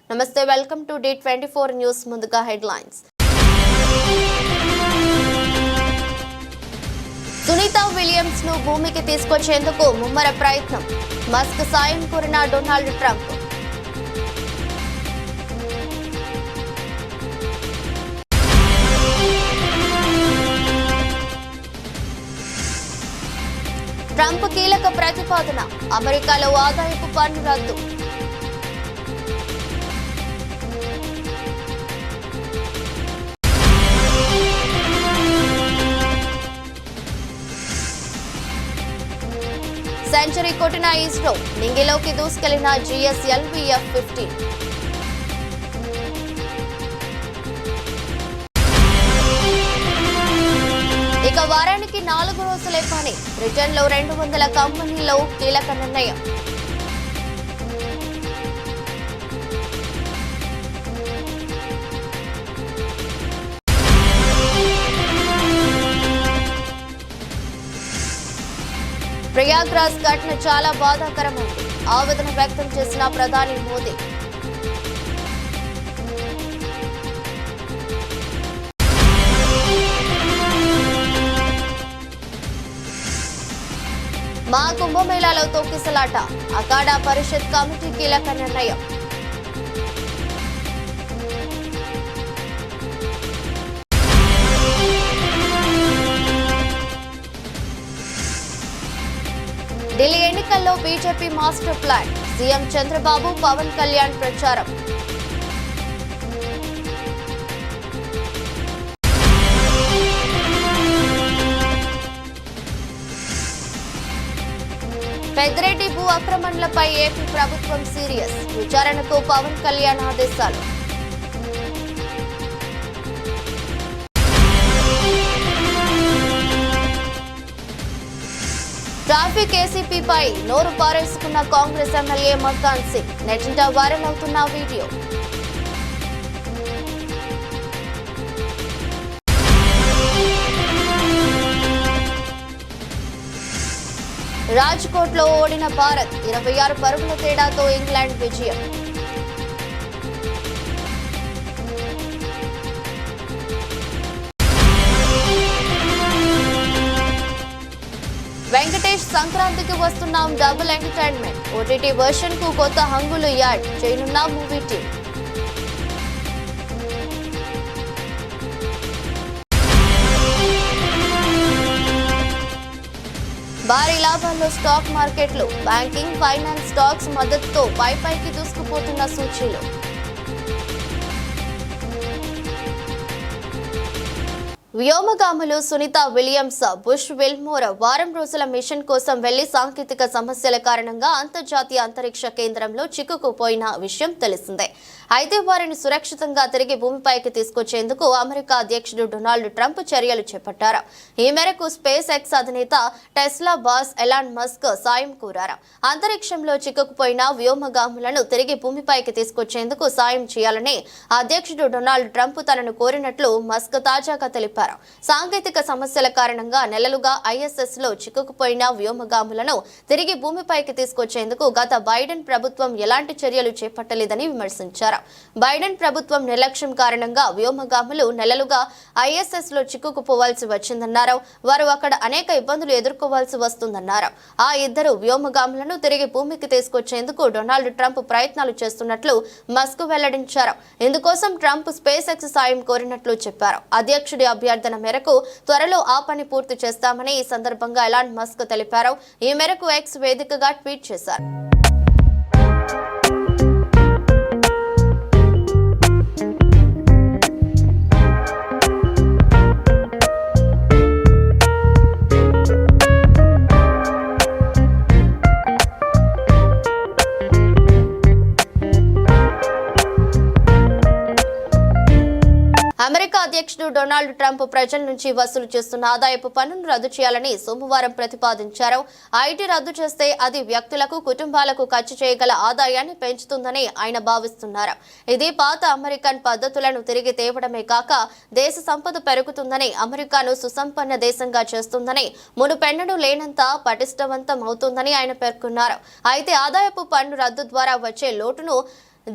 నమస్తే welcome to D24 news ముందుగా headlines. Sunitha Williams ను భూమికి తీసుకొచ్చేందుకు ముమ్మర ప్రయత్నం. మస్క్ సాయం కోరిన డొనాల్డ్ ట్రంప్. ట్రంప్ కీలక ప్రతిపాదన. అమెరికాలో ఆదాయపు పన్ను రద్దు. సెంచరీ కొట్టిన ఇస్రో, నింగిలోకి దూసుకెళ్లిన GSLV F-15. ఇక వారానికి 4 రోజులే పని. బ్రిటన్లో 200 కంపెనీల్లో కీలక నిర్ణయం. ప్రయాగ్రాజ్ ఘటన చాలా బాధాకరమైంది. ఆవేదన వ్యక్తం చేసిన ప్రధాని మోదీ. మా కుంభమేళాలో తొక్కిసలాట. అఖాడా పరిషత్ కమిటీ కీలక నిర్ణయం. ఢిల్లీ ఎన్నికల్లో BJP master plan. CM Chandrababu, Pawan Kalyan ప్రచారం. పెద్దిరెడ్డి భూ ఆక్రమణలపై ఏపీ ప్రభుత్వం సీరియస్. విచారణకు పవన్ కళ్యాణ్ ఆదేశాలు. ట్రాఫిక్ ఏసీపీపై నోరు పారేసుకున్న కాంగ్రెస్ ఎమ్మెల్యే మక్కాన్ సింగ్. నెట్టింట వైరల్ అవుతున్న వీడియో. రాజ్కోట్లో ఓడిన భారత్. 26 పరుగుల తేడాతో ఇంగ్లాండ్ విజయం. వెంకటేష్ సంక్రాంతికి వస్తున్నాం డబుల్ ఎంటర్టైన్మెంట్. ఓటీటీ వర్షన్ కు కొత్త హంగులు యాడ్ చేయనున్న మూవీ టీం. భారీ లాభాల్లో స్టాక్ మార్కెట్లు. బ్యాంకింగ్, ఫైనాన్స్ స్టాక్స్ మద్దతుతో పైకి దూసుకుపోతున్న సూచీలు. వ్యోమగాములు సునీతా విలియమ్స్ బుష్ విల్మోర్ వారం రోజుల మిషన్ కోసం వెళ్లి సాంకేతిక సమస్యల కారణంగా అంతర్జాతీయ అంతరిక్ష కేంద్రంలో చిక్కుకుపోయిన విషయం తెలిసిందే. అయితే వారిని సురక్షితంగా తిరిగి భూమిపైకి తీసుకొచ్చేందుకు అమెరికా అధ్యక్షుడు డొనాల్డ్ ట్రంప్ చర్యలు చేపట్టారు. ఈ మేరకు స్పేస్ ఎక్స్ అధినేత టెస్లా బాస్ ఎలాన్ మస్క్ సాయం కోరారు. అంతరిక్షంలో చిక్కుకుపోయిన వ్యోమగాములను తిరిగి భూమిపైకి తీసుకొచ్చేందుకు సాయం చేయాలని అధ్యక్షుడు డొనాల్డ్ ట్రంప్ తనను కోరినట్లు మస్క్ తాజాగా తెలిపారు. సాంకేతిక సమస్యల కారణంగా నెలలుగా ISS లో చిక్కుకుపోయిన వ్యోమగాములను తిరిగి భూమిపైకి తీసుకొచ్చేందుకు గత బైడెన్ ప్రభుత్వం ఎలాంటి చర్యలు చేపట్టలేదని విమర్శించారు. బైడెన్ ప్రభుత్వం నిర్లక్ష్యం కారణంగా వ్యోమగాములు నెలలుగా ISS లో చిక్కుకుపోవాల్సి వచ్చిందన్నారు. వారు అక్కడ అనేక ఇబ్బందులు ఎదుర్కోవాల్సి వస్తుందన్నారు. ఆ ఇద్దరు వ్యోమగాములను తిరిగి భూమికి తీసుకొచ్చేందుకు డొనాల్డ్ ట్రంప్ ప్రయత్నాలు చేస్తున్నట్లు మస్క్ వెల్లడించారు. ఇందుకోసం ట్రంప్ స్పేస్ ఎక్స్ సాయం కోరినట్లు చెప్పారు. అధ్యక్షుడి అభ్యర్థన మేరకు త్వరలో ఆ పని పూర్తి చేస్తామని ఈ సందర్భంగా ఎలాన్ మస్క్ తెలిపారు. ఈ మేరకు ఎక్స్ వేదికగా ట్వీట్ చేశారు. అమెరికా అధ్యక్షుడు డొనాల్డ్ ట్రంప్ ప్రజల నుంచి వసూలు చేస్తున్న ఆదాయపు పన్నును రద్దు చేయాలని సోమవారం ప్రతిపాదించారు. ఐటీ రద్దు చేస్తే అది వ్యక్తులకు, కుటుంబాలకు ఖర్చు చేయగల ఆదాయాన్ని పెంచుతుందని ఆయన భావిస్తున్నారు. ఇది పాత అమెరికన్ పద్ధతులను తిరిగి తేవడమే కాక దేశ సంపద పెరుగుతుందని, అమెరికాను సుసంపన్న దేశంగా చేస్తుందని, మునుపెన్నడూ లేనంత పటిష్టవంతం అవుతుందని ఆయన పేర్కొన్నారు. అయితే ఆదాయపు పన్ను రద్దు ద్వారా వచ్చే లోటును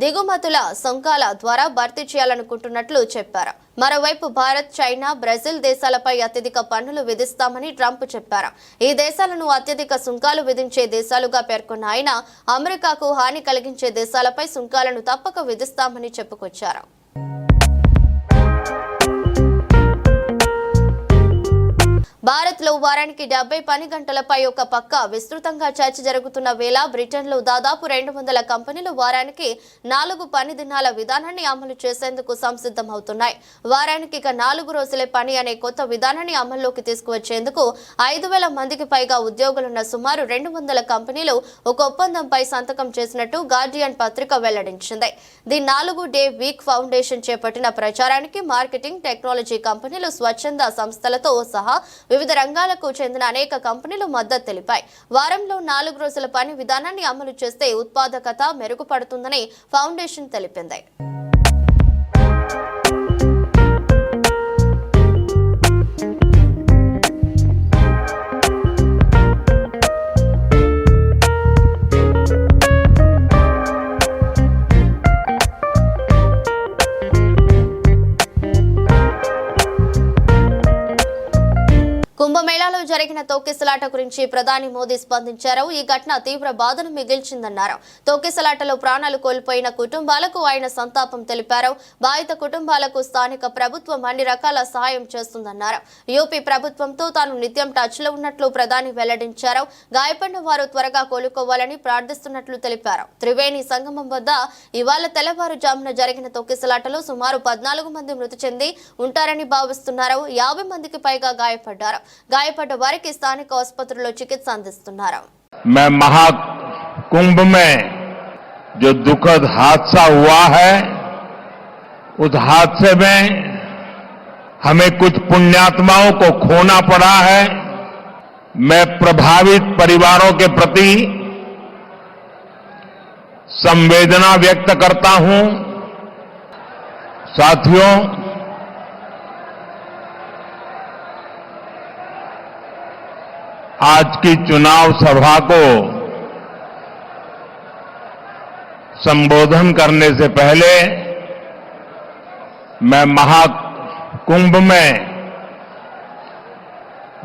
దిగుమతుల సుంకాల ద్వారా భర్తీ చేయాలనుకుంటున్నట్లు చెప్పారు. మరోవైపు భారత్, చైనా, బ్రెజిల్ దేశాలపై అత్యధిక పన్నులు విధిస్తామని ట్రంప్ చెప్పారు. ఈ దేశాలను అత్యధిక సుంకాలు విధించే దేశాలుగా పేర్కొన్న ఆయన అమెరికాకు హాని కలిగించే దేశాలపై సుంకాలను తప్పక విధిస్తామని చెప్పుకొచ్చారు. భారత్లో వారానికి 70 పని గంటలపై ఒక పక్క విస్తృతంగా చర్చ జరుగుతున్న వేళ బ్రిటన్లో దాదాపు 200 కంపెనీలు వారానికి 4 పని దినాల విధానాన్ని అమలు చేసేందుకు సంసిద్ధమవుతున్నాయి. వారానికి 4 రోజులే పని అనే కొత్త విధానాన్ని అమల్లోకి తీసుకువచ్చేందుకు 5,000 మందికి పైగా ఉద్యోగులున్న సుమారు 200 కంపెనీలు ఒక ఒప్పందంపై సంతకం చేసినట్టు గార్డియన్ పత్రిక వెల్లడించింది. ది 4 డే వీక్ ఫౌండేషన్ చేపట్టిన ప్రచారానికి మార్కెటింగ్, టెక్నాలజీ కంపెనీలు, స్వచ్ఛంద సంస్థలతో సహా వివిధ రంగాలకు చెందిన అనేక కంపెనీలు మద్దతు తెలిపాయి. వారంలో 4 రోజుల పని విధానాన్ని అమలు చేస్తే ఉత్పాదకత మెరుగుపడుతుందని ఫౌండేషన్ తెలిపింది. కుంభమేళాలో జరిగిన తొక్కిసలాట గురించి ప్రధాని మోదీ స్పందించారు. ఈ ఘటన తీవ్ర బాధను మిగిల్చిందన్నారు. తొక్కిసలాటలో ప్రాణాలు కోల్పోయిన కుటుంబాలకు ఆయన సంతాపం తెలిపారు. బాధిత కుటుంబాలకు స్థానిక ప్రభుత్వం అన్ని రకాల సహాయం చేస్తుందన్నారు. యూపీ ప్రభుత్వంతో తాను నిత్యం టచ్ లో ఉన్నట్లు ప్రధాని వెల్లడించారు. గాయపడిన వారు త్వరగా కోలుకోవాలని ప్రార్థిస్తున్నట్లు తెలిపారు. త్రివేణి సంగమం వద్ద ఇవాళ తెల్లవారుజామున జరిగిన తొక్కిసలాటలో సుమారు 14 మంది మృతి చెంది ఉంటారని భావిస్తున్నారు. 50 మందికి పైగా గాయపడ్డారు. గాయపడ్డ వారికి స్థానిక ఆసుపత్రిలో చికిత్స అందిస్తున్నారు. मैं महाकुंभ में जो दुखद हादसा हुआ है, उस हादसे में हमें कुछ पुण्यात्माओं को खोना पड़ा है. मैं प्रभावित परिवारों के प्रति संवेदना व्यक्त करता हूं. साथियों, आज की चुनाव सभा को संबोधन करने से पहले मैं महाकुंभ में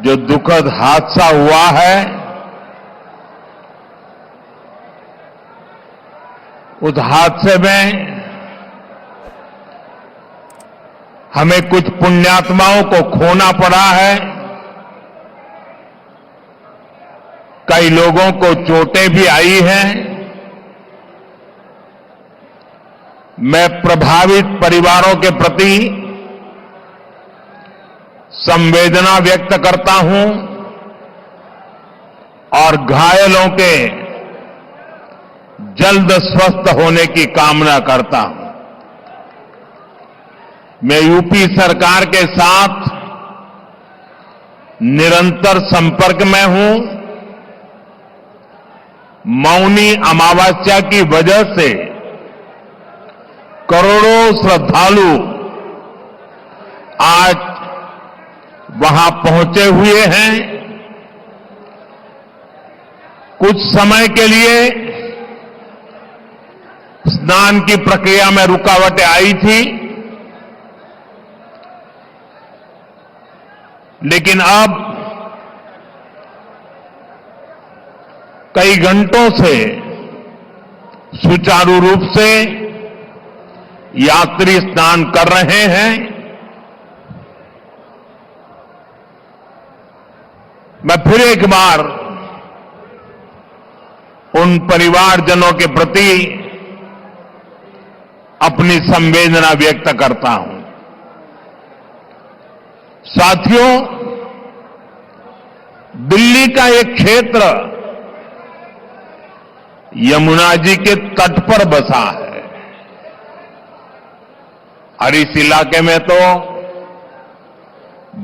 जो दुखद हादसा हुआ है, उस हादसे में हमें कुछ पुण्यात्माओं को खोना पड़ा है. कई लोगों को चोटें भी आई हैं. मैं प्रभावित परिवारों के प्रति संवेदना व्यक्त करता हूं और घायलों के जल्द स्वस्थ होने की कामना करता हूं. मैं यूपी सरकार के साथ निरंतर संपर्क में हूं. मौनी अमावस्या की वजह से करोड़ों श्रद्धालु आज वहां पहुंचे हुए हैं. कुछ समय के लिए स्नान की प्रक्रिया में रुकावटें आई थी, लेकिन अब कई घंटों से सुचारू रूप से यात्री स्नान कर रहे हैं. मैं फिर एक बार उन परिवारजनों के प्रति अपनी संवेदना व्यक्त करता हूं. साथियों, दिल्ली का एक क्षेत्र यमुना जी के तट पर बसा है और इस इलाके में तो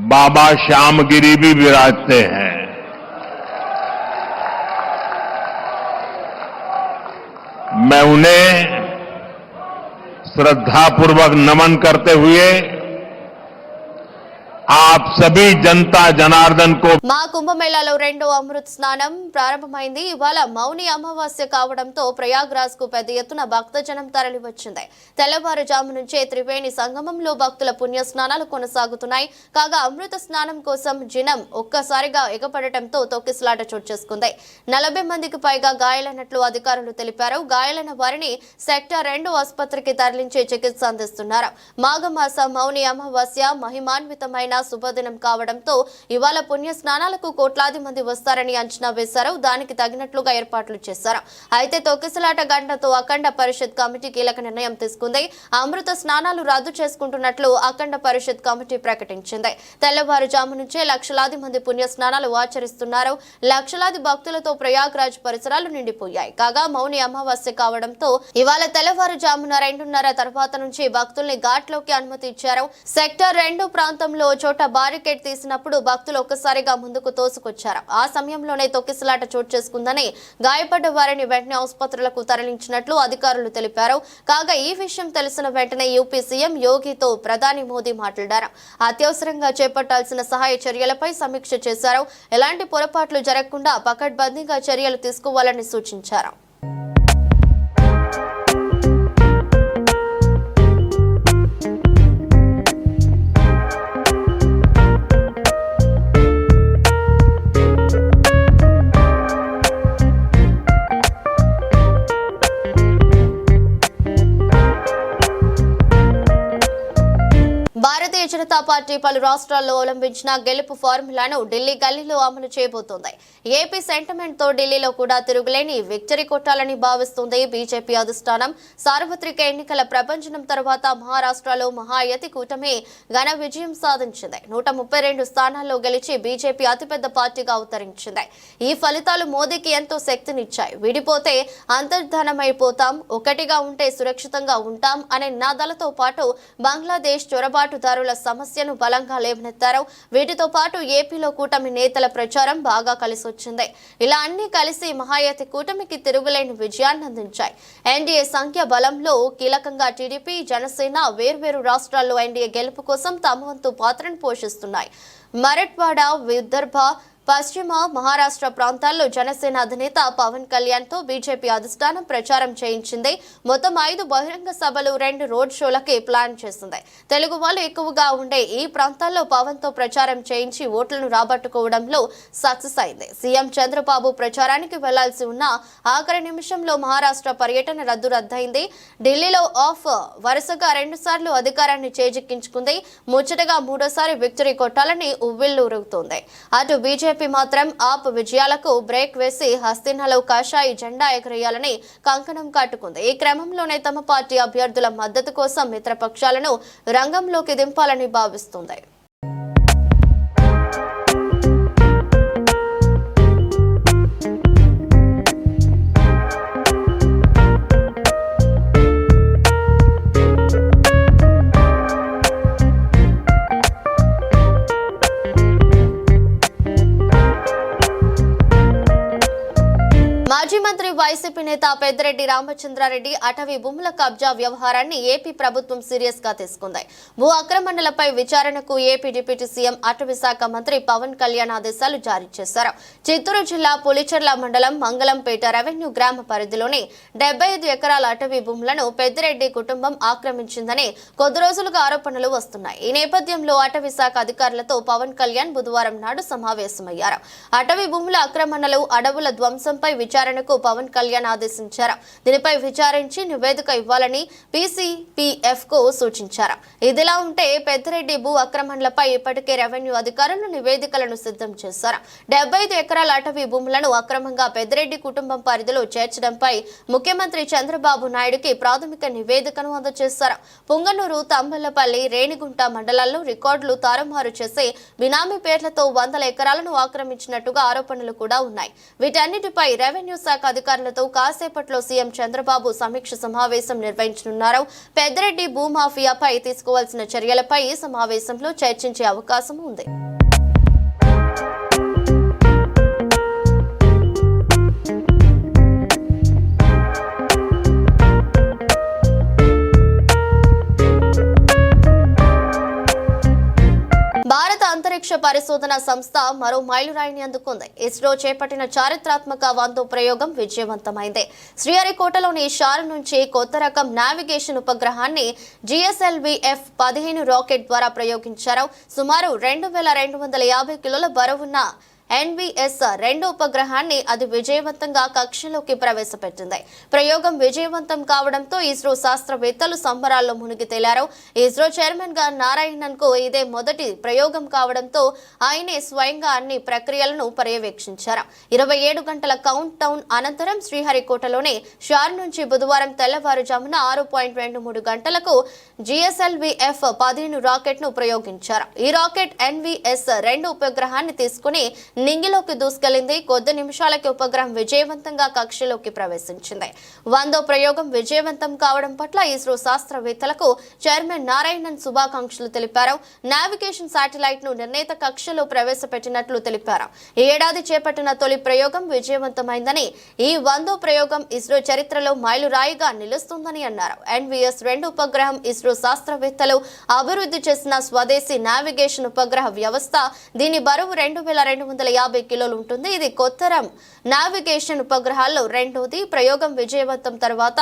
बाबा श्यामगिरी भी विराजते हैं. मैं उन्हें श्रद्धापूर्वक नमन करते हुए आज आप सभी जनता जनार्दन को మా కుంభమేళాలో రెండో అమృత్ స్నానం ప్రారంభమైంది. ఇవాళ మౌని అమావాస్య కావడంతో ప్రయాగ్రాజ్ కు పెద్ద ఎత్తున భక్తజనం తరలివచ్చింది. తెల్లవారుజాము నుంచే త్రివేణి సంగమంలో భక్తుల పుణ్య స్నానాలు కొనసాగుతున్నాయి. కాగా అమృత స్నానం కోసం జనం ఒక్కసారిగా ఎగపడటంతో తొక్కిసలాట చోటు చేసుకుంది. 40 మందికి పైగా గాయాలైనట్లు అధికారులు తెలిపారు. గాయాలైన వారిని సెక్టార్ 2 ఆసుపత్రికి తరలించి చికిత్స అందిస్తున్నారు. మాఘమాస మౌని అమావాస్య మహిమాన్వితమైన శుభదినం కావడంతో ఇవాళ పుణ్య స్నానాలకు కోట్లాది మంది వస్తారని అంచనా వేశారు. దానికి తగినట్లుగా ఏర్పాట్లు చేశారు. అయితే తొక్కిసలాట గంటతో అఖండ పరిషత్ కమిటీ కీలక నిర్ణయం తీసుకుంది. అమృత స్నానాలు రద్దు చేసుకుంటున్నట్లు అఖండ పరిషత్ కమిటీ ప్రకటించింది. తెల్లవారుజాము నుంచే లక్షలాది మంది పుణ్య స్నానాలు ఆచరిస్తున్నారు. లక్షలాది భక్తులతో ప్రయాగ్రాజ్ పరిసరాలు నిండిపోయాయి. కాగా మౌని అమావాస్య కావడంతో ఇవాళ తెల్లవారుజామున 2:30 తర్వాత నుంచి భక్తుల్ని ఘాట్లోకి అనుమతి ఇచ్చారు. సెక్టార్ 2 ప్రాంతంలో చోట బారికేడ్ తీసినప్పుడు భక్తులు ఒక్కసారిగా ముందుకు తోసుకొచ్చారు. ఆ సమయంలోనే తొక్కిసలాట చోటు చేసుకుందని, గాయపడ్డ వారిని వెంటనే ఆసుపత్రులకు తరలించినట్లు అధికారులు తెలిపారు. కాగా ఈ విషయం తెలిసిన వెంటనే యూపీ సీఎం యోగితో ప్రధాని మోదీ మాట్లాడారు. అత్యవసరంగా చేపట్టాల్సిన సహాయ చర్యలపై సమీక్ష చేశారు. ఎలాంటి పొరపాట్లు జరగకుండా పకడ్బందీగా చర్యలు తీసుకోవాలని సూచించారు. భారతీయ జనతా పార్టీ పలు రాష్ట్రాల్లో అవలంబించిన గెలుపు ఫార్ములాను ఢిల్లీ గల్లీలో అమలు చేయబోతోంది. ఏపీ సెంటిమెంట్ తో ఢిల్లీలో కూడా తిరుగులేని విక్టరీ కొట్టాలని భావిస్తుంది బీజేపీ అధిష్టానం. సార్వత్రిక ఎన్నికల ప్రభంజనం తర్వాత మహారాష్ట్రలో మహాయతి కూటమి ఘన విజయం సాధించింది. 132 స్థానాల్లో గెలిచి బీజేపీ అతిపెద్ద పార్టీగా అవతరించింది. ఈ ఫలితాలు మోదీకి ఎంతో శక్తినిచ్చాయి. విడిపోతే అంతర్ధానమైపోతాం, ఒకటిగా ఉంటే సురక్షితంగా ఉంటాం అనే నినాదాలతో పాటు బంగ్లాదేశ్ చొరబాటుదారుల సమస్యను బలంగా లేవనెత్తారు. వీటితో పాటు ఏపీలో కూటమి నేతల ప్రచారం బాగా కలిసొచ్చింది. ఇలా అన్ని కలిసి మహాయతి కూటమికి తిరుగులేని విజయాన్ని అందించాయి. ఎన్డీఏ సంఖ్య బలంలో కీలకంగా టీడీపీ, జనసేన వేర్వేరు రాష్ట్రాల్లో ఎన్డీఏ గెలుపు కోసం తమ వంతు పాత్రను పోషిస్తున్నాయి. మరాఠ్వాడ, విదర్భ, పశ్చిమ మహారాష్ట్ర ప్రాంతాల్లో జనసేన అధినేత పవన్ కళ్యాణ్ తో బీజేపీ అధిష్టానం ప్రచారం చేయించింది. మొత్తం 5 బహిరంగ సభలు, 2 రోడ్ షోలకి ప్లాన్ చేసింది. తెలుగు వాళ్ళు ఎక్కువగా ఉండే ఈ ప్రాంతాల్లో పవన్ తో ప్రచారం చేయించి ఓట్లను రాబట్టుకోవడంలో సక్సెస్ అయింది. సీఎం చంద్రబాబు ప్రచారానికి వెళ్లాల్సి ఉన్న ఆఖరి నిమిషంలో మహారాష్ట్ర పర్యటన రద్దయింది. ఢిల్లీలో ఆఫ్ వరుసగా 2 సార్లు అధికారాన్ని చేజిక్కించుకుంది. ముచ్చటగా 3వ విక్టరీ కొట్టాలని ఉవ్విళ్లూరుతోంది. అటు బీజేపీ మాత్రం ఆప్ విజయాలకు బ్రేక్ వేసి హస్తినాలో కాషాయి జెండా ఎగరేయాలని కంకణం కట్టుకుంది. ఈ క్రమంలోనే తమ పార్టీ అభ్యర్థుల మద్దతు కోసం మిత్రపక్షాలను రంగంలోకి దింపాలని భావిస్తుంది. మాజీ మంత్రి వైసీపీ నేత పెద్దిరెడ్డి రామచంద్రారెడ్డి అటవీ భూముల కబ్జా వ్యవహారాన్ని ఏపీ ప్రభుత్వం సీరియస్ గా తీసుకుంది. భూ ఆక్రమణలపై విచారణకు ఏపీ డిప్యూటీ సీఎం అటవీ శాఖ మంత్రి పవన్ కళ్యాణ్ ఆదేశాలు జారీ చేశారు. చిత్తూరు జిల్లా పులిచెర్ల మండలం మంగళంపేట రెవెన్యూ గ్రామ పరిధిలోని 75 ఎకరాల అటవీ భూములను పెద్దిరెడ్డి కుటుంబం ఆక్రమించిందని కొద్ది రోజులుగా ఆరోపణలు వస్తున్నాయి. ఈ నేపథ్యంలో అటవీ శాఖ అధికారులతో పవన్ కళ్యాణ్ బుధవారం నాడు సమావేశమయ్యారు. అటవీ భూముల ఆక్రమణలు, అడవుల ధ్వంసంపై విచారణకు పవన్ కళ్యాణ్ ఆదేశించారు. దీనిపై విచారించి నివేదిక ఇవ్వాలని పీసీపీఎఫ్ కు సూచించారు. ఇదిలా ఉంటే పెద్దిరెడ్డి భూ ఆక్రమణలపై ఇప్పటికే రెవెన్యూ అధికారులు నివేదికలను సిద్ధం చేశారు. 75 ఎకరాల అటవీ భూములను అక్రమంగా పెద్దిరెడ్డి కుటుంబం పరిధిలో చేర్చడంపై ముఖ్యమంత్రి చంద్రబాబు నాయుడుకి ప్రాథమిక నివేదికను అందజేశారు. పుంగనూరు, తంబలపల్లి, రేణిగుంట మండలాల్లో రికార్డులు తారుమారు చేసి బినామీ పేర్లతో 100 ఎకరాలను ఆక్రమించినట్టుగా ఆరోపణలు కూడా ఉన్నాయి. వీటన్నిటిపై రెవెన్యూ శాఖ అధికారులతో కాసేపట్లో సీఎం చంద్రబాబు సమీక్ష సమావేశం నిర్వహించనున్నారు. పెద్దిరెడ్డి భూమాఫియాపై తీసుకోవాల్సిన చర్యలపై ఈ సమావేశంలో చర్చించే అవకాశం ఉంది. భారత అంతరిక్ష పరిశోధన సంస్థ మరో మైలురాయిని అందుకుంది. ఇస్రో చేపట్టిన చారిత్రాత్మక 1వ ప్రయోగం విజయవంతమైంది. శ్రీహరికోటలోని షార్ నుంచి కొత్త రకం నావిగేషన్ ఉపగ్రహాన్ని GSLV-F-15 రాకెట్ ద్వారా ప్రయోగించారు. సుమారు 2250 కిలోల బరువున్న NVS-2 ఉపగ్రహాన్ని అది విజయవంతంగా కక్షలోకి ప్రవేశపెట్టింది. ప్రయోగం విజయవంతం కావడంతో ఇస్రో శాస్త్రవేత్తలు సంబరాల్లో మునిగి తేలారు. ఇస్రో చైర్మన్ గా నారాయణన్ కు ఇదే మొదటి ప్రయోగం కావడంతో ఆయనే స్వయంగా అన్ని ప్రక్రియలను పర్యవేక్షించారు. 27 గంటల కౌంట్ డౌన్ అనంతరం శ్రీహరికోటలోని షార్ నుంచి బుధవారం తెల్లవారుజామున 6.23 గంటలకు GSLV-F-15 రాకెట్ ను ప్రయోగించారు. ఈ రాకెట్ NVS-2 ఉపగ్రహాన్ని తీసుకుని నింగిలోకి దూసుకెళ్లింది. కొద్ది నిమిషాలకి ఉపగ్రహం విజయవంతంగా కక్షలోకి ప్రవేశించింది. 100వ ప్రయోగం విజయవంతం కావడం పట్ల ఇస్రో శాస్త్రవేత్తలకు చైర్మన్ నారాయణన్ శుభాకాంక్షలు తెలిపారు. నావిగేషన్ శాటిలైట్ ను నిర్ణీత కక్షలో ప్రవేశపెట్టినట్లు తెలిపారు. ఈ ఏడాది చేపట్టిన తొలి ప్రయోగం విజయవంతమైందని, ఈ 100వ ప్రయోగం ఇస్రో చరిత్రలో మైలురాయిగా నిలుస్తుందని అన్నారు. NVS-2 ఉపగ్రహం ఇస్రో శాస్త్రవేత్తలు అభివృద్ధి చేసిన స్వదేశీ నావిగేషన్ ఉపగ్రహ వ్యవస్థ. దీని బరువు 2250 కిలోలు ఉంటుంది. ఇది కొత్తరం నావిగేషన్ ఉపగ్రహాల్లో రెండోది. ప్రయోగం విజయవంతం తర్వాత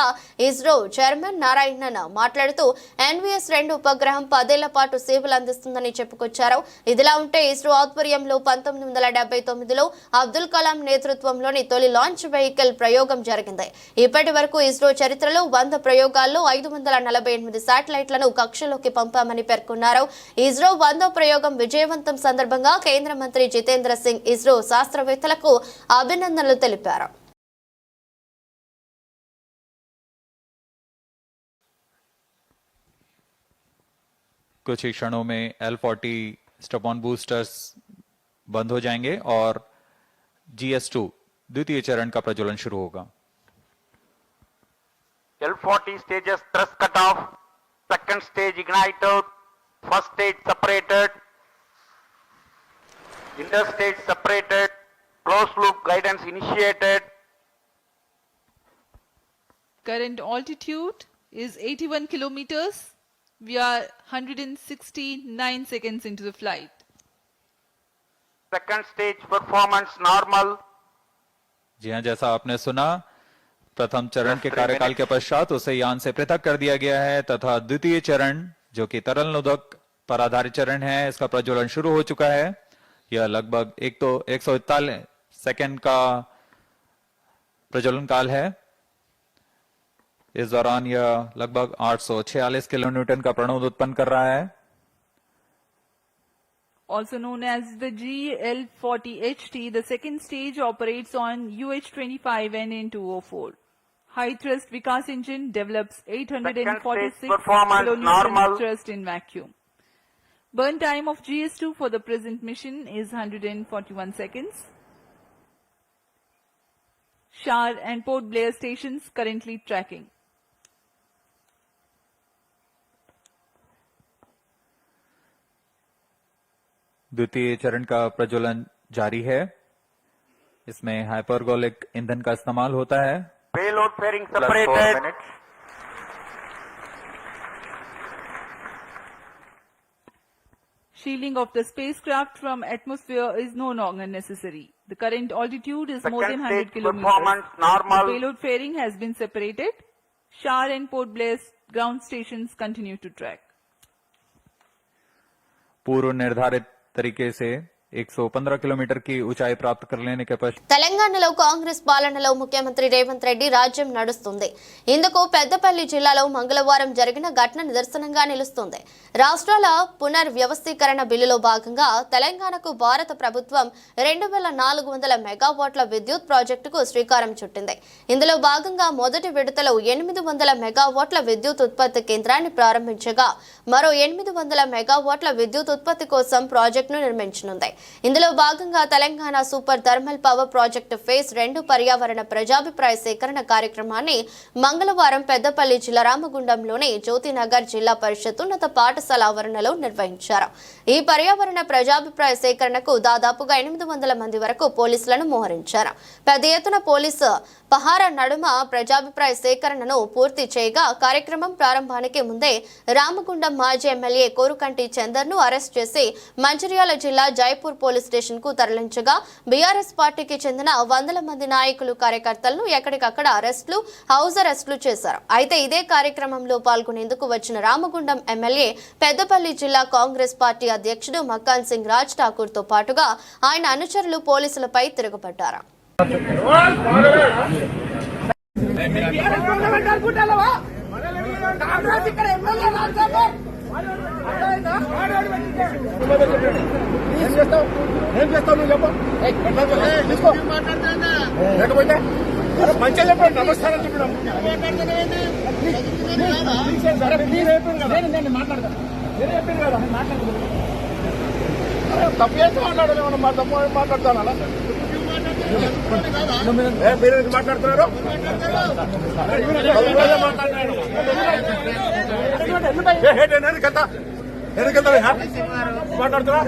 ఇస్రో చైర్మన్ నారాయణన్ మాట్లాడుతూ NVS-2 ఉపగ్రహం 10 ఏళ్ల పాటు సేవలు అందిస్తుందని చెప్పుకొచ్చారు. ఇదిలా ఉంటే ఇస్రో ఆధ్వర్యంలో 1979లో అబ్దుల్ కలాం నేతృత్వంలోని తొలి లాంచ్ వెహికల్ ప్రయోగం జరిగింది. ఇప్పటి వరకు ఇస్రో చరిత్రలో 100 ప్రయోగాల్లో 548 శాటిలైట్లను కక్షలోకి పంపామని పేర్కొన్నారు. ఇస్రో 100వ ప్రయోగం విజయవంతం సందర్భంగా కేంద్ర మంత్రి జితేంద్ర సింగ్ ఇస్రో శాస్త్రవేత్తలకు అభినందనలు తెలిపారు. कुछ ही क्षणों में L40 स्टपॉन बूस्टर्स बंद हो जाएंगे और GS2 द्वितीय चरण का प्रज्वलन शुरू होगा. L40 stages thrust cutoff, second stage ignited, first stage separated, interstage separated, closed loop guidance initiated. Current altitude is 81 kilometers. We are 169 seconds into the flight. Second stage performance normal. जी हाँ, जैसा आपने सुना, प्रथम चरण के कार्यकाल के पश्चात उसे यान से पृथक कर दिया गया है तथा द्वितीय चरण जो कि तरल नोदक पर आधारित चरण है, इसका प्रज्वलन शुरू हो चुका है. यह लगभग 141 सेकंड का प्रज्वलन काल है. इस दौरान यह लगभग 846 किलोन्यूटन का प्रणोद उत्पन्न कर रहा है. Also known as the GL40HT, the second stage operates on UH-25NN204. High thrust Vikas engine develops 846 performance kilonewton normal. thrust in vacuum. Burn time of GS2 for the present mission is 141 seconds. Shar and Port Blair stations currently tracking. द्वितीय चरण का प्रज्वलन जारी है. इसमें hypergolic ईंधन का इस्तेमाल होता है. Payload fairing separated. Shielding of the spacecraft from atmosphere is no longer necessary. The current altitude is more than Second 100 stage kilometers. performance normal. The payload fairing has been separated. Shar and Port Blair ground stations continue to track. पूर्व निर्धारित तरीके से 115 kilometre की ऊंचाई प्राप्त कर लेने के पश्चात తెలంగాణలో కాంగ్రెస్ పాలనలో ముఖ్యమంత్రి రేవంత్ రెడ్డి రాజ్యం నడుస్తుంది. ఇందుకు పెద్దపల్లి జిల్లాలో మంగళవారం జరిగిన ఘటన నిదర్శనంగా నిలుస్తుంది. రాష్ట్రాల పునర్వ్యవస్థీకరణ బిల్లులో భాగంగా తెలంగాణకు భారత ప్రభుత్వం 2400 మెగావాట్ల విద్యుత్ ప్రాజెక్టుకు శ్రీకారం చుట్టింది. ఇందులో భాగంగా మొదటి విడతలో 800 మెగావాట్ల విద్యుత్ ఉత్పత్తి కేంద్రాన్ని ప్రారంభించగా మరో 800 మెగావాట్ల విద్యుత్ ఉత్పత్తి కోసం ప్రాజెక్టును నిర్మించనుంది. ఇందులో భాగంగా Telangana super thermal power project phase 2 పర్యావరణ ప్రజాభిప్రాయ సేకరణ కార్యక్రమాన్ని మంగళవారం పెద్దపల్లి జిల్లా రామగుండంలోని జ్యోతినగర్ జిల్లా పరిషత్ ఉన్నత పాఠశాల ఆవరణలో నిర్వహించారు. ఈ పర్యావరణ ప్రజాభిప్రాయ సేకరణకు దాదాపుగా 800 మంది వరకు పోలీసులను మోహరించారు. పెద్ద ఎత్తున పోలీసు పహారా నడుమ ప్రజాభిప్రాయ సేకరణను పూర్తి చేయగా కార్యక్రమం ప్రారంభానికి ముందే రామగుండం మాజీ ఎమ్మెల్యే కోరుకంటి చందర్ను అరెస్ట్ చేసి మంచిర్యాల జిల్లా జైపూర్ పోలీస్ స్టేషన్ కు తరలించగా బీఆర్ఎస్ పార్టీకి చెందిన 100 మంది నాయకులు కార్యకర్తలను ఎక్కడికక్కడ హౌస్ అరెస్టులు చేశారు. అయితే ఇదే కార్యక్రమంలో పాల్గొనేందుకు వచ్చిన రామగుండం ఎమ్మెల్యే పెద్దపల్లి జిల్లా కాంగ్రెస్ పార్టీ అధ్యక్షుడు మక్కాన్ సింగ్ రాజ్ ఠాకూర్ తో పాటుగా ఆయన అనుచరులు పోలీసులపై తిరుగుబడ్డారు. మంచిగా చెప్పండి, నమస్కారం చెప్పడం మాట్లాడతాను. నేనే చెప్పింది కదా తప్పు చేసి మాట్లాడలేమన్నా, మా తప్పు మాట్లాడతాను. అలా మీరు మాట్లాడుతున్నారు, ఎందుకంత మాట్లాడుతున్నా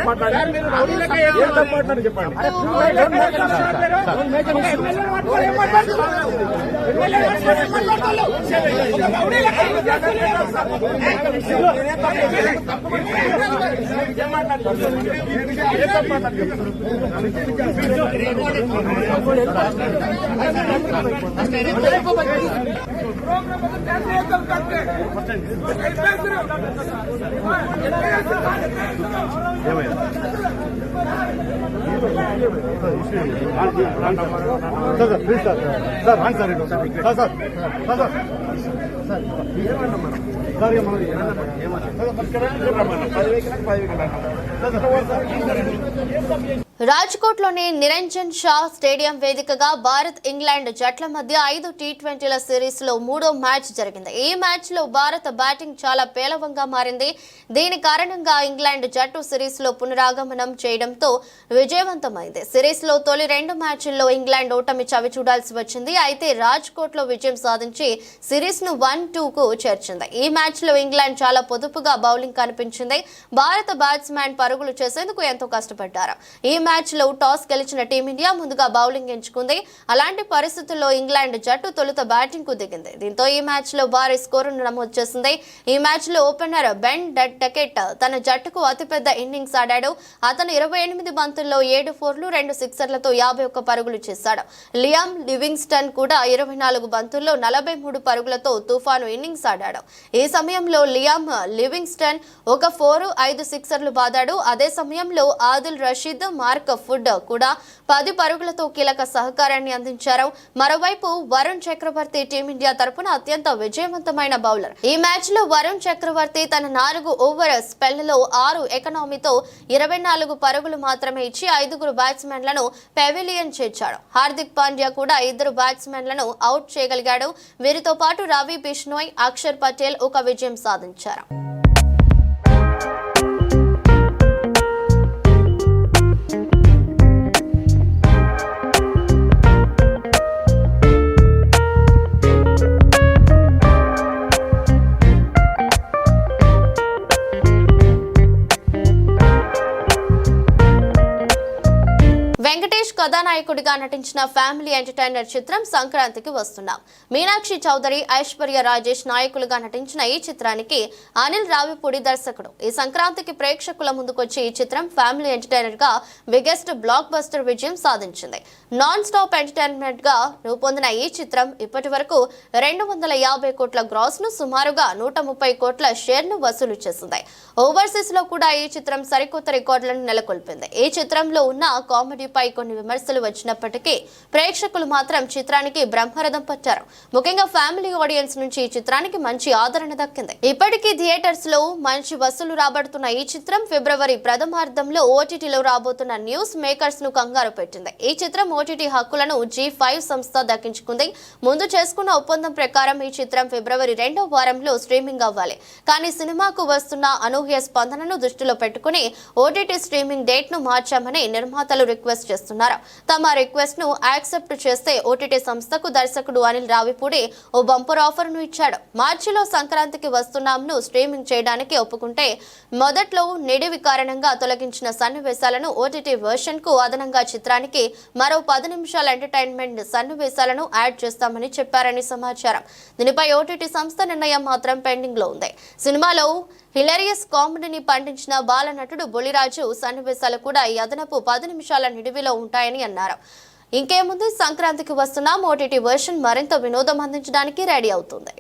మాట్లాడి చెప్పండి. రాజ్కోట్లోని నిరంజన్ షా స్టేడియం వేదికగా భారత్ ఇంగ్లాండ్ జట్ల మధ్య 5 టీ20ల సిరీస్ లో 3వ మ్యాచ్ జరిగింది. ఈ మ్యాచ్ లో భారత బ్యాటింగ్ చాలా పేలవంగా మారింది. దీని కారణంగా ఇంగ్లాండ్ జట్టు సిరీస్ లో పునరాగమనం చేయడంతో విజయవంతమైంది. సిరీస్ లో తొలి 2 మ్యాచ్ల్లో ఇంగ్లాండ్ ఓటమి చవి చూడాల్సి వచ్చింది. అయితే రాజ్కోట్ లో విజయం సాధించి సిరీస్ ను 1-2 కు చేర్చింది. ఈ మ్యాచ్ లో ఇంగ్లాండ్ చాలా పొదుపుగా బౌలింగ్ కనిపించింది. భారత బ్యాట్స్మెన్ పరుగులు చేసేందుకు ఎంతో కష్టపడ్డారు. ఈ మ్యాచ్ లో టాస్ గెలిచిన టీమిండియా ముందుగా బౌలింగ్ ఎంచుకుంది. అలాంటి పరిస్థితుల్లో ఇంగ్లాండ్ జట్టు తొలుత బ్యాటింగ్ కు దిగింది. దీంతో ఈ మ్యాచ్ లో భారీ స్కోరును నమోదు చేసింది. ఈ మ్యాచ్ లో ఓపెనర్ బెన్ డకెట్ తన జట్టుకు అతిపెద్ద ఇన్నింగ్స్ ఆడాడు. అతను 28 బంతుల్లో 7 ఫోర్లు 2 సిక్సర్లతో 51 పరుగులు చేశాడు. లియామ్ లివింగ్స్టన్ కూడా 24 బంతుల్లో 43 పరుగులతో తుఫాను ఇన్నింగ్స్ ఆడాడు. ఈ సమయంలో లియామ్ లివింగ్స్టన్ 1 4 5 సిక్సర్లు బాదాడు. అదే సమయంలో ఆదిల్ రషీద్ మార్క్ ఫుడ్ కూడా 10 పరుగులతో కీలక సహకారాన్ని అందించారు. మరోవైపు వరుణ్ చక్రవర్తి టీమిండియా తరపున అత్యంత విజయవంతమైన బౌలర్. ఈ మ్యాచ్ లో వరుణ్ చక్రవర్తి తన 4 ఓవర్ స్పెల్ లో 6 ఎకనామీతో 24 పరుగులు మాత్రమే ఇచ్చి 5 బ్యాట్స్మెన్లను పెవిలియన్ చేర్చాడు. హార్దిక్ పాండ్యా కూడా 2 బ్యాట్స్మెన్లను అవుట్ చేయగలిగాడు. వీరితో పాటు రవి బిష్నోయ్, అక్షర్ పటేల్ ఒక విజయం సాధించారు. వెంకటేష్ కథానాయకుడిగా నటించిన ఫ్యామిలీ ఎంటర్టైనర్ చిత్రం సంక్రాంతికి వస్తున్నాం. మీనాక్షి చౌదరి, ఐశ్వర్య రాజేష్ నాయకులుగా నటించిన ఈ చిత్రానికి అనిల్ రావిపూడి దర్శకుడు. ఈ సంక్రాంతికి ప్రేక్షకుల ముందుకొచ్చి ఈ చిత్రం ఫ్యామిలీ ఎంటర్టైనర్ గా బిగ్గెస్ట్ బ్లాక్ బస్టర్ విజయం సాధించింది. నాన్ స్టాప్ ఎంటర్టైన్మెంట్ గా రూపొందిన ఈ చిత్రం ఇప్పటి వరకు 250 కోట్ల గ్రాస్ ను, సుమారుగా 130 కోట్ల షేర్ ను వసూలు చేసింది. ఓవర్సీస్ లో కూడా ఈ చిత్రం సరికొత్త రికార్డులను నెలకొల్పింది. ఈ చిత్రంలో ఉన్న కామెడీపై కొన్ని విమర్శలు వచ్చినప్పటికీ ప్రేక్షకులు మాత్రం చిత్రానికి బ్రహ్మరథం పట్టారు. ముఖ్యంగా ఫ్యామిలీ ఆడియన్స్ నుంచి ఈ చిత్రానికి మంచి ఆదరణ దక్కింది. ఇప్పటికీ థియేటర్స్ లో మంచి వసూలు రాబడుతున్న ఈ చిత్రం ఫిబ్రవరి ప్రథమార్థంలో ఓటీటీలో రాబోతున్న న్యూస్ మేకర్స్ ను కంగారు పెట్టింది. ఈ చిత్రం ఓటీటీ హక్కులను G5 సంస్థ దక్కించుకుంది. ముందు చేసుకున్న ఒప్పందం ప్రకారం ఈ చిత్రం ఫిబ్రవరి 2వ వారంలో స్ట్రీమింగ్ అవ్వాలి. కానీ సినిమాకు వస్తున్న అనూహ్య స్పందనను దృష్టిలో పెట్టుకుని ఓటీటీ స్ట్రీమింగ్ డేట్ ను మార్చామని నిర్మాతలు రిక్వెస్ట్ చేస్తున్నారు. తమ రిక్వెస్ట్ ను యాక్సెప్ట్ చేస్తే ఓటీటీ సంస్థకు దర్శకుడు అనిల్ రావిపూడి ఓ బంపర్ ఆఫర్ ను ఇచ్చాడు. మార్చిలో సంక్రాంతికి వస్తున్నాంను స్ట్రీమింగ్ చేయడానికి ఒప్పుకుంటే మొదట్లో నిడివి కారణంగా తొలగించిన సన్నివేశాలను ఓటీటీ వర్షన్ కు అదనంగా చిత్రానికి మరో 10 నిమిషాల ఎంటర్టైన్మెంట్ సన్నివేశాలను యాడ్ చేస్తామని చెప్పారని సమాచారం. దీనిపై ఓటీటీ సంస్థ నిర్ణయం మాత్రం పెండింగ్ లో ఉంది. సినిమాలో హిలేరియస్ కామెడీని పండించిన బాలనటుడు బొలిరాజు సన్నివేశాలు కూడా ఈ అదనపు 10 నిమిషాల నిడివిలో ఉంటాయని అన్నారు. ఇంకేముంది, సంక్రాంతికి వస్తున్నాం ఓటీటీ వర్షన్ మరింత వినోదం అందించడానికి రెడీ అవుతుంది.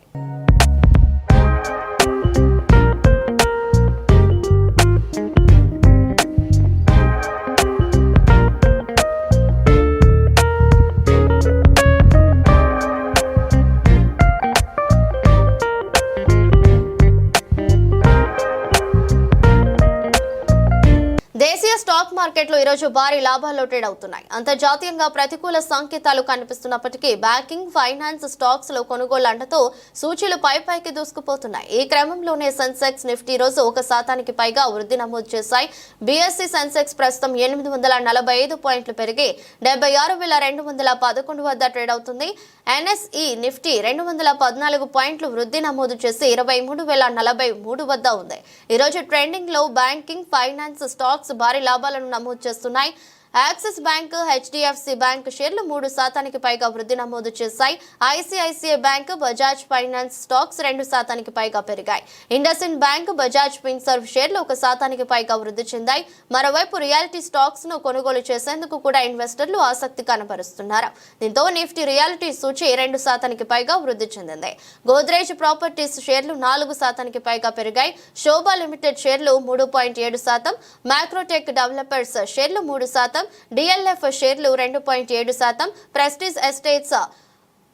దేశీయ స్టాక్ మార్కెట్లో ఈరోజు భారీ లాభాల్లో ట్రేడ్ అవుతున్నాయి. అంతర్జాతీయంగా ప్రతికూల సంకేతాలు కనిపిస్తున్నప్పటికీ బ్యాంకింగ్, ఫైనాన్స్ స్టాక్స్ లో కొనుగోలు అండతో సూచీలు పైకి దూసుకుపోతున్నాయి. ఈ క్రమంలోనే సెన్సెక్స్, నిఫ్టీ రోజు 1% పైగా వృద్ధి నమోదు చేశాయి. బీఎస్సీ సెన్సెక్స్ ప్రస్తుతం 845 పాయింట్లు పెరిగి 76,211 వద్ద ట్రేడ్ అవుతుంది. ఎన్ఎస్ఈ నిఫ్టీ 214 పాయింట్లు వృద్ధి నమోదు చేసి 23,043 వద్ద ఉంది. ఈరోజు ట్రెండింగ్ లో బ్యాంకింగ్, ఫైనాన్స్ స్టాక్స్ భారీ లాభాలను నమోదు చేస్తున్నాయి. యాక్సిస్ బ్యాంక్, హెచ్డిఎఫ్సి బ్యాంక్ షేర్లు 3% పైగా వృద్ధి నమోదు చేశాయి. ICICI bank, Bajaj finance stocks 2% పైగా పెరిగాయి. ఇండస్ఇండ్ బ్యాంక్, బజాజ్ ఫిన్సర్వ్ షేర్లు 1% పైగా వృద్ధి చెందాయి. మరోవైపు రియాలిటీ స్టాక్స్ ను కొనుగోలు చేసేందుకు కూడా ఇన్వెస్టర్లు ఆసక్తి కనబరుస్తున్నారు. దీంతో నిఫ్టీ రియాలిటీ సూచి 2% పైగా వృద్ధి చెందింది. గోద్రేజ్ ప్రాపర్టీస్ షేర్లు 4% పైగా పెరిగాయి. శోభా లిమిటెడ్ షేర్లు 3.7%, మ్యాక్రోటెక్ డెవలపర్స్ షేర్లు 3%, డిఎల్ఎఫ్ షేర్లు 2.7%, ప్రెస్టీజ్ ఎస్టేట్స్,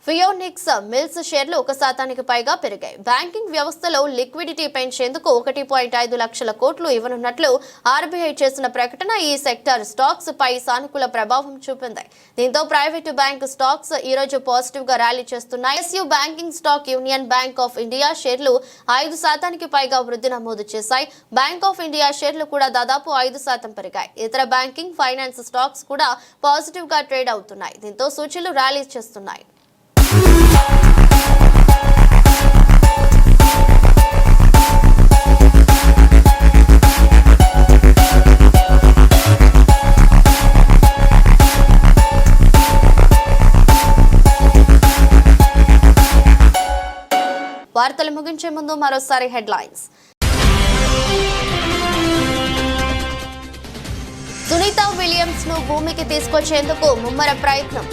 ఫియోనిక్స్ మిల్స్ షేర్లు 1% పైగా పెరిగాయి. బ్యాంకింగ్ వ్యవస్థలో లిక్విడిటీ పెంచేందుకు 1.5 లక్షల కోట్లు ఇవ్వనున్నట్లు ఆర్బీఐ చేసిన ప్రకటన ఈ సెక్టర్ స్టాక్స్ పై సానుకూల ప్రభావం చూపింది. దీంతో ప్రైవేటు బ్యాంక్ స్టాక్స్ ఈ రోజు పాజిటివ్ గా ర్యాలీ చేస్తున్నాయి. SU banking stock union bank of India షేర్లు 5% పైగా వృద్ధి నమోదు చేశాయి. బ్యాంక్ ఆఫ్ ఇండియా షేర్లు కూడా దాదాపు 5% పెరిగాయి. ఇతర బ్యాంకింగ్, ఫైనాన్స్ స్టాక్స్ కూడా పాజిటివ్ గా ట్రేడ్ అవుతున్నాయి. దీంతో సూచీలు ర్యాలీ చేస్తున్నాయి. వార్తలు ముగించే ముందు మరోసారి హెడ్లైన్స్. సునీతా విలియమ్స్ ను భూమికి తీసుకొచ్చేందుకు ముమ్మర ప్రయత్నం,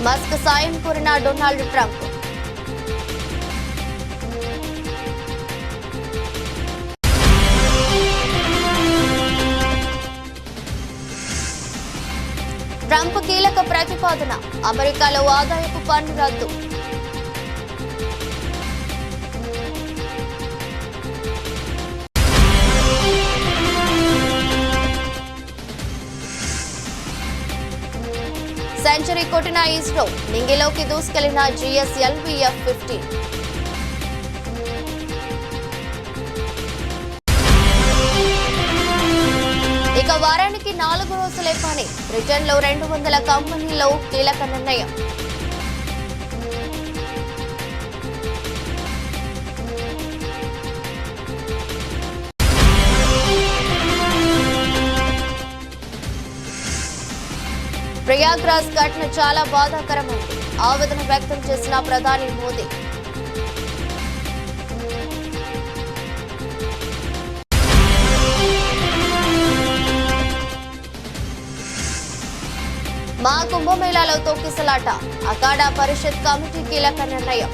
మస్క్ సాయం కోరిన డొనాల్డ్ ట్రంప్. ట్రంప్ కీలక ప్రతిపాదన, అమెరికాలో ఆదాయపు పన్ను రద్దు. సెంచరీ కొట్టిన ఇస్రో, నింగిలోకి దూసుకెళ్లిన GSLV F-15. ఇక వారానికి 4 రోజులే పని, బ్రిటన్లో 200 కంపెనీల్లో కీలక నిర్ణయం. ప్రయాగ్రాజ్ ఘటన చాలా బాధాకరమైంది, ఆవేదన వ్యక్తం చేసిన ప్రధాని మోదీ. మా కుంభమేళాలో తొక్కిసలాట, అఖాడా పరిషత్ కమిటీ కీలక నిర్ణయం.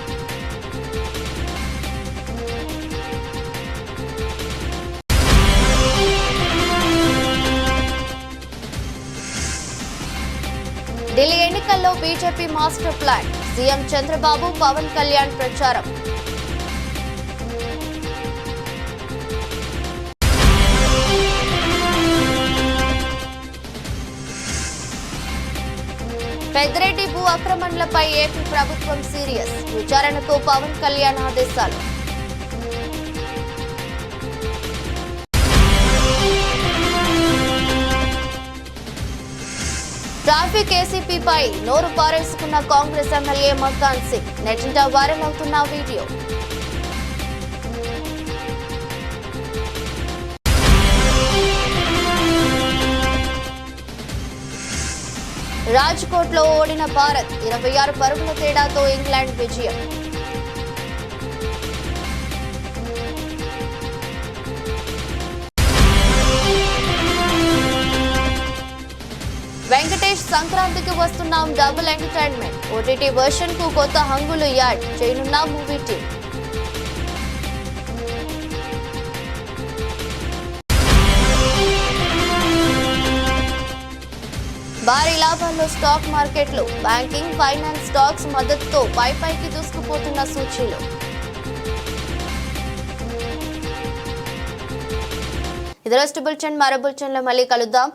ఢిల్లీ ఎన్నికల్లో BJP master plan CM Chandrababu Pawan Kalyan ప్రచారం. పెద్దిరెడ్డి భూ ఆక్రమణలపై ఏపీ ప్రభుత్వం సీరియస్, విచారణకు పవన్ కళ్యాణ్ ఆదేశాలు. ట్రాఫిక్ ఏసీపీపై నోరు పారేసుకున్న కాంగ్రెస్ ఎమ్మెల్యే మక్కాన్ సింగ్, నెట్టింట వైరల్ అవుతున్న వీడియో. రాజ్కోట్లో ఓడిన భారత్ 26 పరుగుల తేడాతో ఇంగ్లాండ్ విజయం. వెంకటేష్ సంక్రాంతికి వస్తున్నాం డబుల్ ఎంటర్టైన్మెంట్, ఓటీటీ వర్షన్ కు కొత్త హంగులు యాడ్ చేయనున్న మూవీ టీం. భారీ లాభాల్లో స్టాక్ మార్కెట్లు, బ్యాంకింగ్, ఫైనాన్స్ స్టాక్స్ మద్దతుతో పైకి దూసుకుపోతున్న సూచీలు. ఇది రోజు బులెటిన్. మరో బులెటిన్లో మళ్ళీ కలుద్దాం.